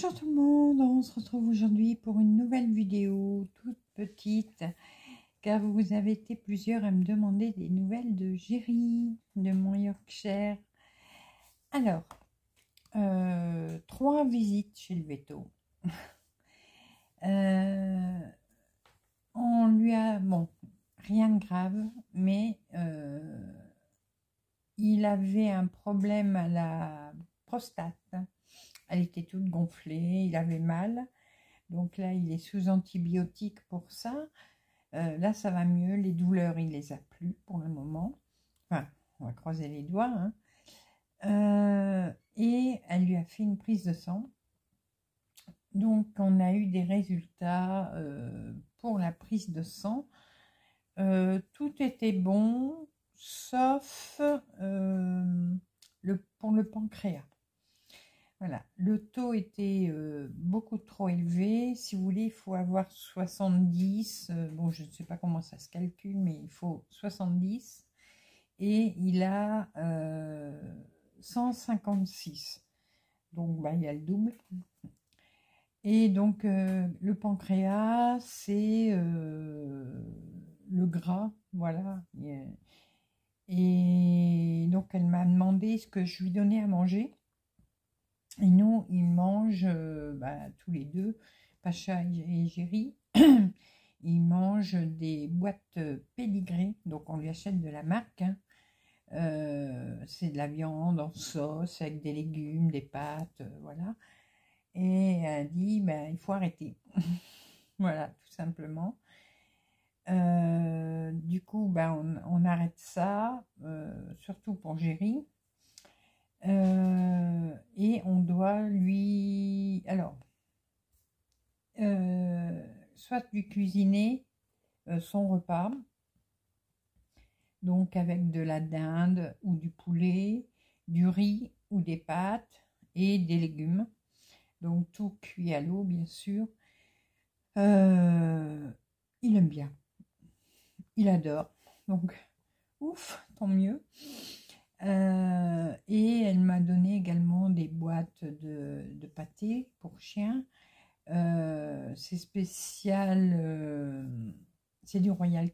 Bonjour tout le monde, on se retrouve aujourd'hui pour une nouvelle vidéo toute petite car vous avez été plusieurs à me demander des nouvelles de Jerry, de mon Yorkshire. Alors, 3 visites chez le veto. On lui a, bon, rien de grave, mais il avait un problème à la prostate. Elle était toute gonflée, il avait mal. Donc là, il est sous antibiotiques pour ça. Là, ça va mieux. Les douleurs, il les a plus pour le moment. Enfin, on va croiser les doigts. Et elle lui a fait une prise de sang. Donc, on a eu des résultats pour la prise de sang. Tout était bon, sauf pour le pancréas. Voilà, le taux était beaucoup trop élevé. Si vous voulez, il faut avoir 70. Bon, je ne sais pas comment ça se calcule, mais il faut 70. Et il a 156. Donc, bah, il y a le double. Et donc, le pancréas, c'est le gras. Voilà. Et donc, elle m'a demandé ce que je lui donnais à manger. Et nous, ils mangent tous les deux, Pacha et Jerry, ils mangent des boîtes pédigrées, donc on lui achète de la marque. C'est de la viande en sauce avec des légumes, des pâtes, voilà. Et elle dit, il faut arrêter. Voilà, tout simplement. Du coup, on arrête ça, surtout pour Jerry. Et on doit lui, soit lui cuisiner son repas, donc avec de la dinde ou du poulet, du riz ou des pâtes et des légumes, donc tout cuit à l'eau bien sûr. Il aime bien, il adore, donc ouf, tant mieux. Et elle m'a donné également des boîtes de pâté pour chiens. C'est spécial, c'est du Royal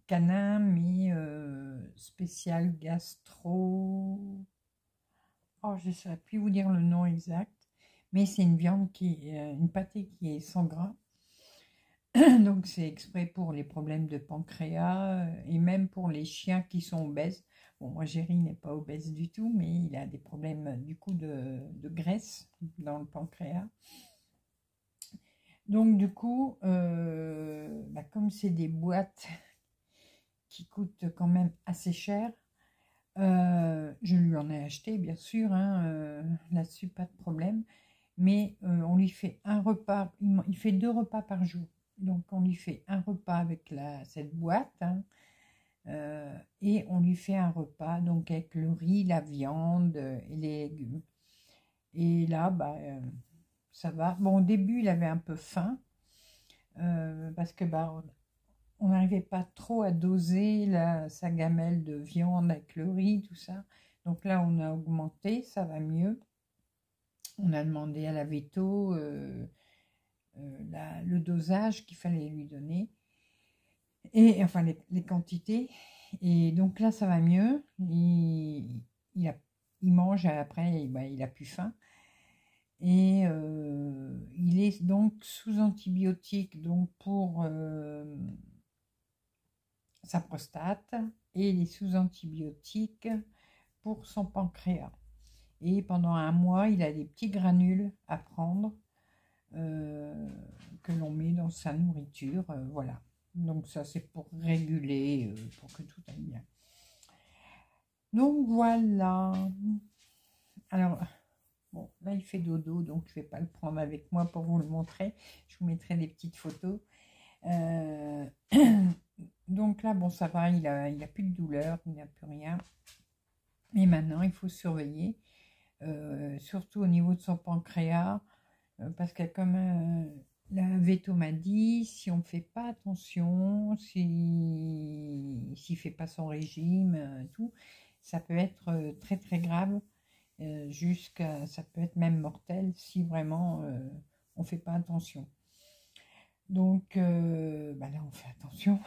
Canin, mais spécial gastro. Oh, je ne saurais plus vous dire le nom exact, mais c'est une viande une pâté qui est sans gras. Donc c'est exprès pour les problèmes de pancréas et même pour les chiens qui sont obèses. Bon, moi, Jerry n'est pas obèse du tout, mais il a des problèmes du coup de graisse dans le pancréas. Donc du coup, comme c'est des boîtes qui coûtent quand même assez cher, je lui en ai acheté bien sûr, là-dessus pas de problème. Mais on lui fait un repas, il fait 2 repas par jour. Donc on lui fait un repas avec cette boîte, et on lui fait un repas donc avec le riz, la viande et les légumes. Et là, ça va. Bon, au début, il avait un peu faim parce que on n'arrivait pas trop à doser sa gamelle de viande avec le riz, tout ça. Donc là, on a augmenté, ça va mieux. On a demandé à la veto le dosage qu'il fallait lui donner, et enfin les quantités. Et donc là, ça va mieux. Il mange après, il a plus faim. Et il est donc sous antibiotiques donc pour sa prostate, et il est sous antibiotiques pour son pancréas. Et pendant 1 mois, il a des petits granules à prendre que l'on met dans sa nourriture, voilà. Donc ça, c'est pour réguler, pour que tout aille bien. Donc voilà. Alors, bon, là il fait dodo, donc je ne vais pas le prendre avec moi pour vous le montrer. Je vous mettrai des petites photos. Donc là, bon, ça va, il a plus de douleur, il n'a plus rien. Mais maintenant, il faut surveiller, surtout au niveau de son pancréas, parce que comme la veto m'a dit, si on ne fait pas attention, s'il ne fait pas son régime, tout, ça peut être très très grave. jusqu'à, ça peut être même mortel si vraiment on ne fait pas attention. Donc bah là on fait attention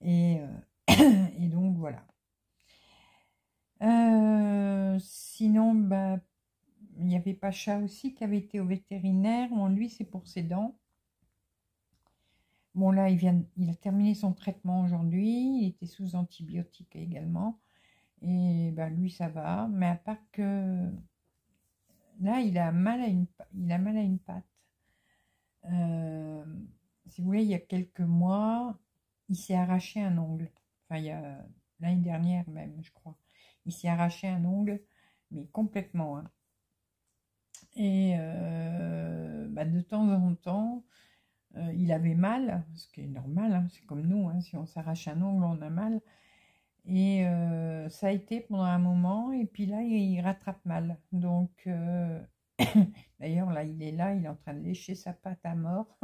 et, et donc voilà. Sinon bah il y avait Pacha aussi qui avait été au vétérinaire. Bon, lui c'est pour ses dents. Bon là il a terminé son traitement aujourd'hui, il était sous antibiotiques également. Et ben lui ça va, mais à part que là il a mal à une patte. Si vous voulez, il y a quelques mois, il s'est arraché un ongle. Enfin, il y a l'année dernière même, je crois. Il s'est arraché un ongle, mais complètement, hein. Et bah, de temps en temps, il avait mal, ce qui est normal, hein, c'est comme nous, hein, si on s'arrache un ongle, on a mal. Et ça a été pendant un moment, et puis là, il rattrape mal. Donc, d'ailleurs, là, il est en train de lécher sa patte à mort.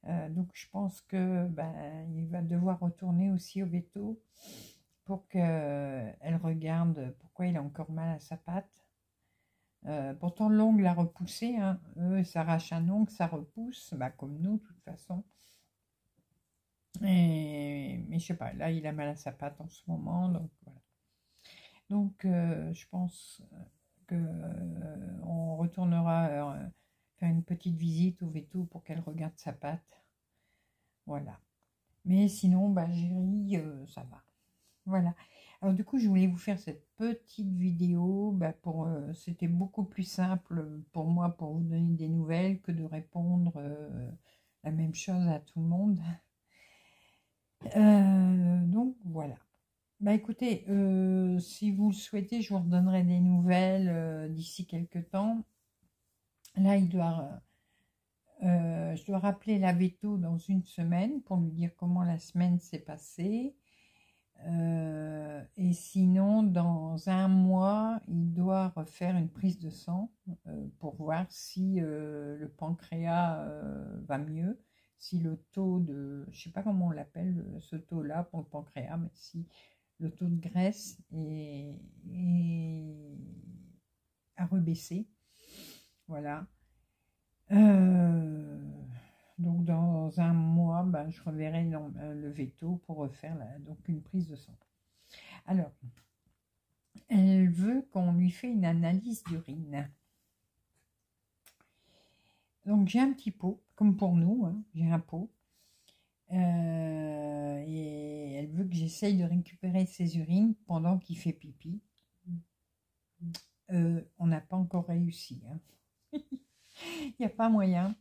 Donc, je pense que il va devoir retourner aussi au veto pour qu'elle regarde pourquoi il a encore mal à sa patte. Pourtant, l'ongle a repoussé, hein. Eux, s'arrache un ongle, ça repousse, comme nous, de toute façon. Mais je sais pas, là il a mal à sa patte en ce moment, donc voilà. Donc je pense que on retournera faire une petite visite au veto pour qu'elle regarde sa patte. Voilà. Mais sinon, Géry, ça va. Voilà. Alors du coup, je voulais vous faire cette petite vidéo. C'était beaucoup plus simple pour moi pour vous donner des nouvelles que de répondre la même chose à tout le monde. Donc voilà. Écoutez, si vous le souhaitez, je vous redonnerai des nouvelles d'ici quelques temps. Là, je dois rappeler la veto dans une semaine pour lui dire comment la semaine s'est passée. Et sinon, dans un mois, il doit refaire une prise de sang pour voir si le pancréas va mieux, si le taux de, je sais pas comment on l'appelle, ce taux-là pour le pancréas, mais si le taux de graisse a rebaissé. Voilà. Donc dans un mois, je reverrai le veto pour refaire donc une prise de sang. Alors, elle veut qu'on lui fait une analyse d'urine. Donc j'ai un petit pot, comme pour nous, hein, j'ai un pot. Et elle veut que j'essaye de récupérer ses urines pendant qu'il fait pipi. On n'a pas encore réussi, hein. Il n'y a pas moyen.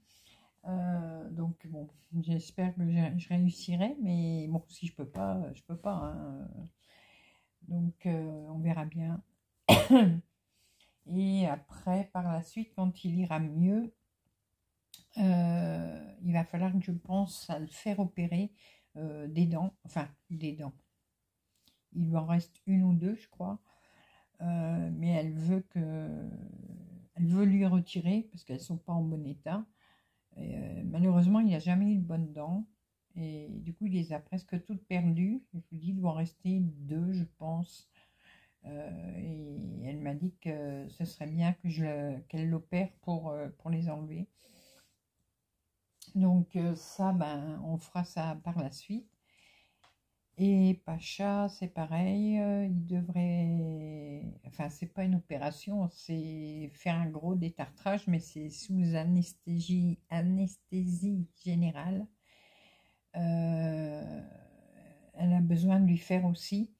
Donc bon, j'espère que je réussirai, mais bon, si je peux pas, je peux pas, hein. Donc on verra bien. Et après, par la suite, quand il ira mieux, il va falloir que je pense à le faire opérer des dents, enfin des dents. Il lui en reste une ou deux, je crois, mais elle veut lui retirer parce qu'elles sont pas en bon état. Malheureusement, il n'a jamais eu de bonnes dents. Et du coup, il les a presque toutes perdues. Je vous dis, il doit en rester deux, je pense. Et elle m'a dit que ce serait bien qu'elle l'opère pour les enlever. Donc ça, on fera ça par la suite. Et Pacha, c'est pareil. Il devrait... Enfin, c'est pas une opération, c'est faire un gros détartrage, mais c'est sous anesthésie générale. Elle a besoin de lui faire aussi.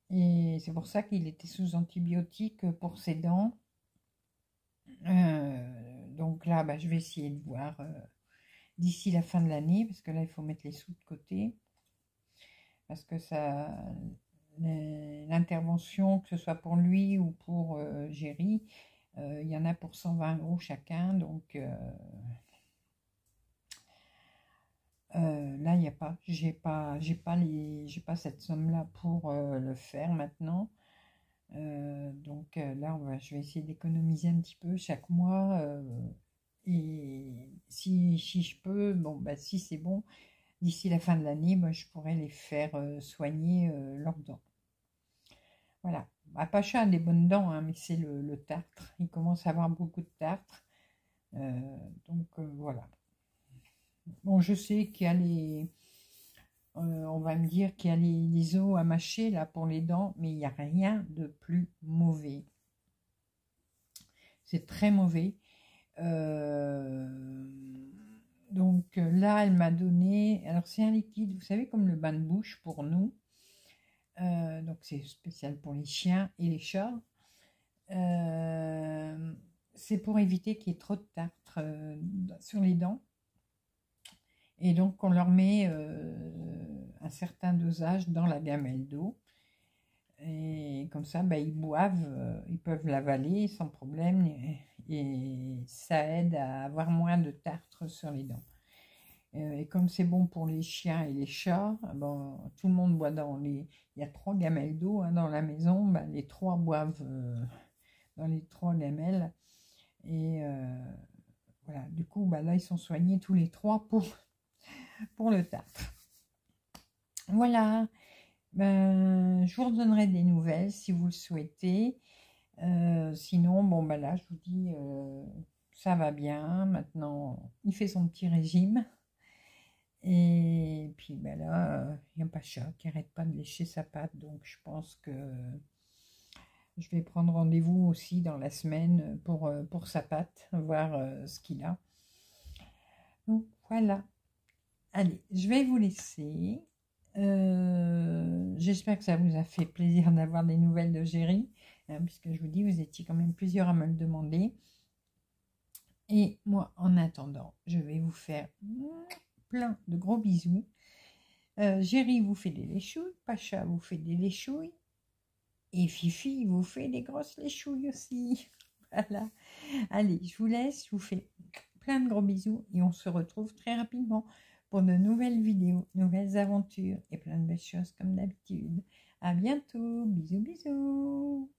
Et c'est pour ça qu'il était sous antibiotiques pour ses dents. Donc là, je vais essayer de voir d'ici la fin de l'année, parce que là, il faut mettre les sous de côté. Parce que l'intervention, que ce soit pour lui ou pour Géry, il y en a pour 120 € chacun. Donc là, il n'y a pas, j'ai pas cette somme-là pour le faire maintenant. Donc là, je vais essayer d'économiser un petit peu chaque mois. Et si je peux, si c'est bon, d'ici la fin de l'année, je pourrais les faire soigner leurs dents. Voilà. Pacha a des bonnes dents, hein, mais c'est le tartre. Il commence à avoir beaucoup de tartre. Donc voilà. Bon, je sais qu'il y a on va me dire qu'il y a les os à mâcher là pour les dents, mais il n'y a rien de plus mauvais. C'est très mauvais. Donc là, elle m'a donné, alors c'est un liquide, vous savez, comme le bain de bouche pour nous. Donc c'est spécial pour les chiens et les chats. C'est pour éviter qu'il y ait trop de tartre sur les dents. Et donc on leur met un certain dosage dans la gamelle d'eau. Et comme ça, ils boivent, ils peuvent l'avaler sans problème. Et ça aide à avoir moins de tartre sur les dents. Et comme c'est bon pour les chiens et les chats, bon, tout le monde boit il y a 3 gamelles d'eau dans la maison, les 3 boivent dans les 3 gamelles. Et voilà, du coup, là, ils sont soignés tous les 3 pour le tartre. Voilà, je vous redonnerai des nouvelles si vous le souhaitez. Sinon, là, je vous dis, ça va bien. Maintenant, il fait son petit régime. Et puis là, il y a Pacha qui n'arrête pas de lécher sa patte. Donc, je pense que je vais prendre rendez-vous aussi dans la semaine pour sa patte, voir ce qu'il a. Donc, voilà. Allez, je vais vous laisser. J'espère que ça vous a fait plaisir d'avoir des nouvelles de Géry, puisque je vous dis, vous étiez quand même plusieurs à me le demander. Et moi, en attendant, je vais vous faire plein de gros bisous. Géry vous fait des léchouilles, Pacha vous fait des léchouilles, et Fifi vous fait des grosses léchouilles aussi. Voilà. Allez, je vous laisse, je vous fais plein de gros bisous, et on se retrouve très rapidement pour de nouvelles vidéos, nouvelles aventures et plein de belles choses comme d'habitude. À bientôt, bisous bisous.